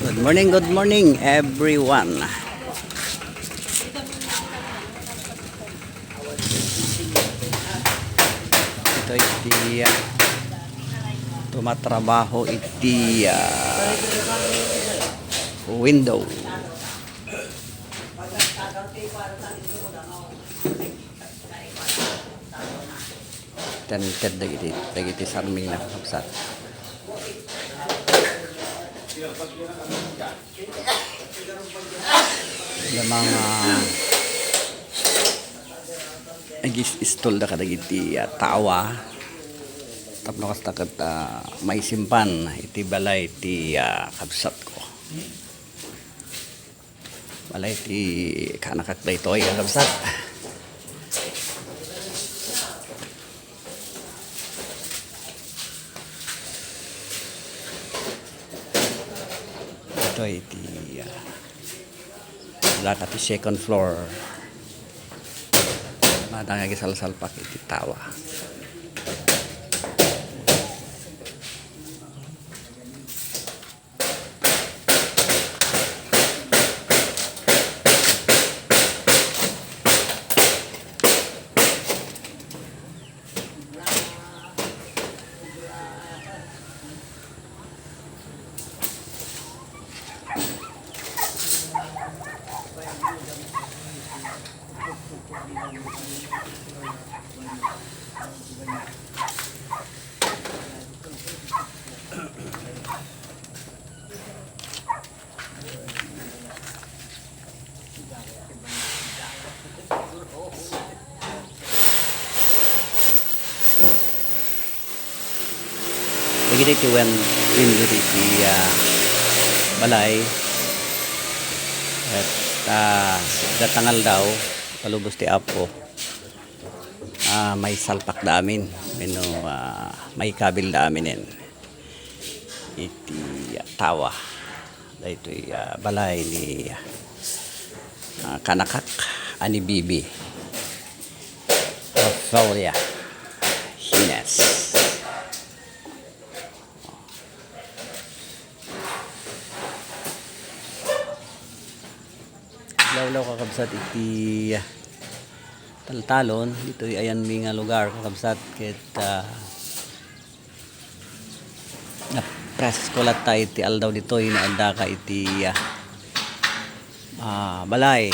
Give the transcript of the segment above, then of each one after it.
Good morning everyone. Ito iti tumatrabaho iti window. Tented dagiti sarming na kapsat. Lamang istol da kadagiti tawa tapno kasta ket may simpan iti balay iti kabsat ko. Balay iti kanakak daytoy kabsat. Ito iti lakat iti second floor. Madang gisalsalpak iti tawa. Lagi iti window iti balay at datangal daw palubos ti apo may salpak da amin meno may kabil da aminen iti tawa dayto balay ni kanakak ani Bibi Rosalia Hines. Lawlaw kakabsat iti taltalon dito ayan mi nga lugar kakabsat ket na press ko lat tayo iti aldaw dito inaanda ka iti balay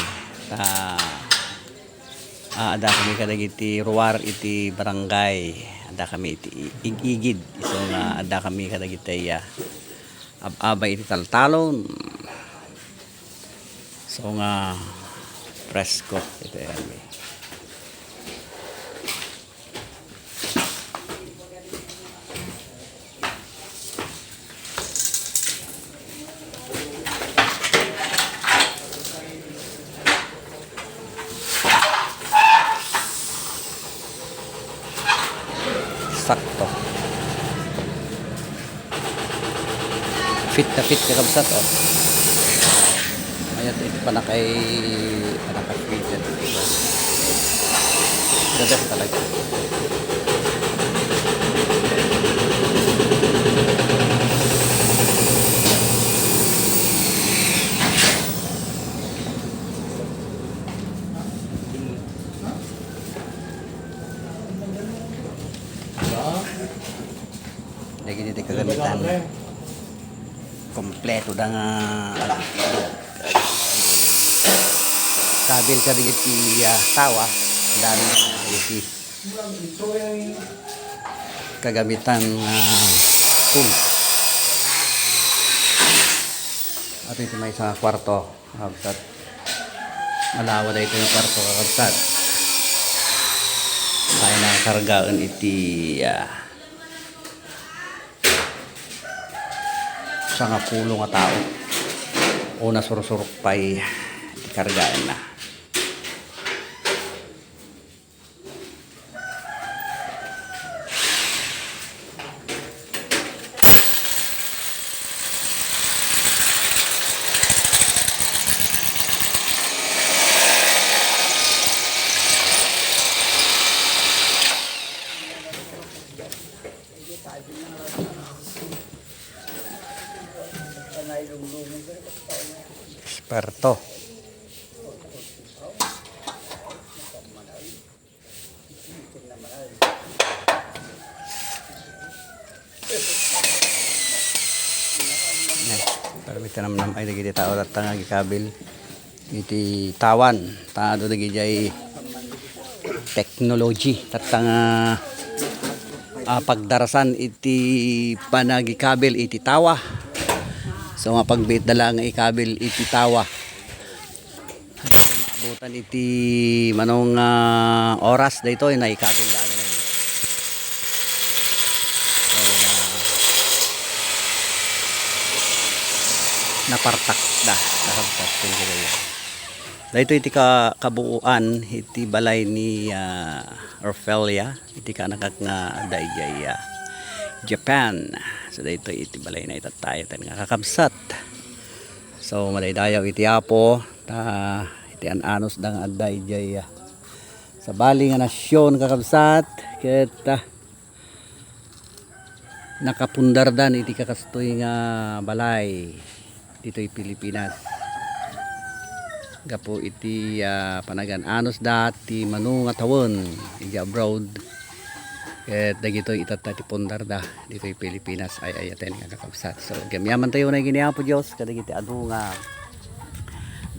ada kami kadag iti ruwar iti barangay ada kami iti igid so nga ada kami kadag iti abay iti taltalon. So nga presko ito yan. Sakto. Fit na fit ka kabsat oh. Ayan ito panaka-feature the best talaga. Lagi dito kagamitan kompleto da nga kabil ka iti tawa dami iti kagamitan tool at ito may isang kwarto kakabsat malawa na ito yung kwarto kakabsat kaya na kargaan iti sa nga pulo nga tao o nasursurok pa'y kargaan na. Esperto. Pero may tanam-nam ay nagiti tao at tangagi kabil iti tawan tado nagiti ay technology tatanga pagdarasan iti panagi kabil iti tawa so mapagbit dala nga ikabil iti tawa maabutan iti manong oras dito na ikabil daan napartak da nakabtas kayo. Dahito iti kabuuan iti balay ni Orfelia iti kanakak nga daigay Japan. So dahito iti balay na itatayo tan nga kakabsat. So madaydayaw iti apo ta iti ananos da nga daigay sa bali nga nasyon kakabsat ket nakapundardan iti kakastoy nga balay dito'y Pilipinas. Gapo iti panagan anos dati manu nga tawon iti abroad. Ket dagitoy itata ti pundar da dito'y Pilipinas ay ayaten nga kakabsat. So gamyaman tayo na giniapo Dios kadagiti adu nga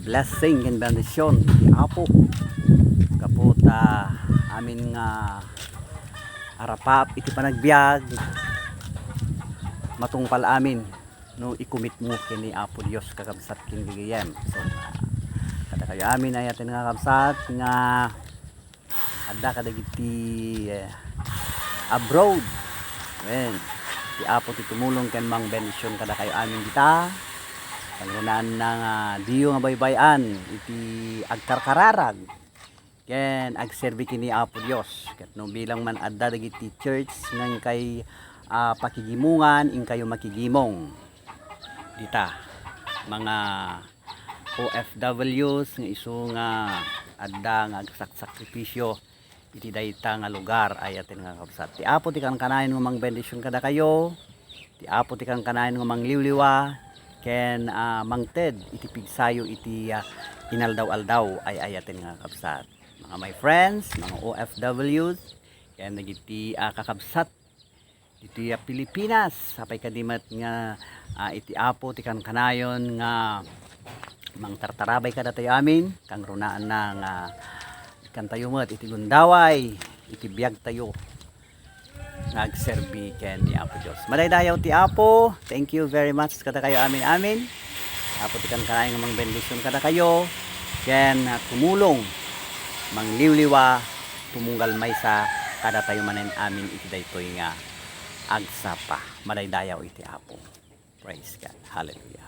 blessing and benediction ti Apo. Gapo ta amin nga arapap iti panagbiag matungpal amin no ikumit mo kini Apo Dios kakabsat king bigayem. So kada kayo amin ay atin nga kakabsat nga adda kadagiti abroad. Amen. Ti Apo ti tumulong ken mang benedisyon kada kayo amin dita. Pangranaan na nga diyo nga baybayan iti agkarkararag ken agserbi kini Apo Dios. Ket no bilang man adda dagiti church nga kay pakigimungan in kayo makigimong dita mga OFWs nga isu nga adda nga agsakripisyo iti dayta nga lugar ay atin nga kabsat. Ti Apo ti kanayon nga mang bendisyon kada kayo. Ti Apo ti kanayon nga mangliwliwa ken mangted iti pigsayo iti inaldaw-aldaw ay atin nga kabsat. Mga my friends, mga OFWs ken nagiti kakabsat iti Pilipinas sapay kadimat nga iti Apo ti kanayon nga mang tartarabay kada tayo amin kang runaan na nga ikan tayo met iti gundaway iti biag tayo nagserbi ken ni Apo Dios. Madaydayaw ti Apo. Thank you very much kada kayo amin. Apo ti kanayon nga mang bendisyon kada kayo ken tumulong mangliwliwa tumunggal maysa kada tayo manen amin iti daytoy nga agsapa. Madaydayaw iti Apo. Praise God. Hallelujah.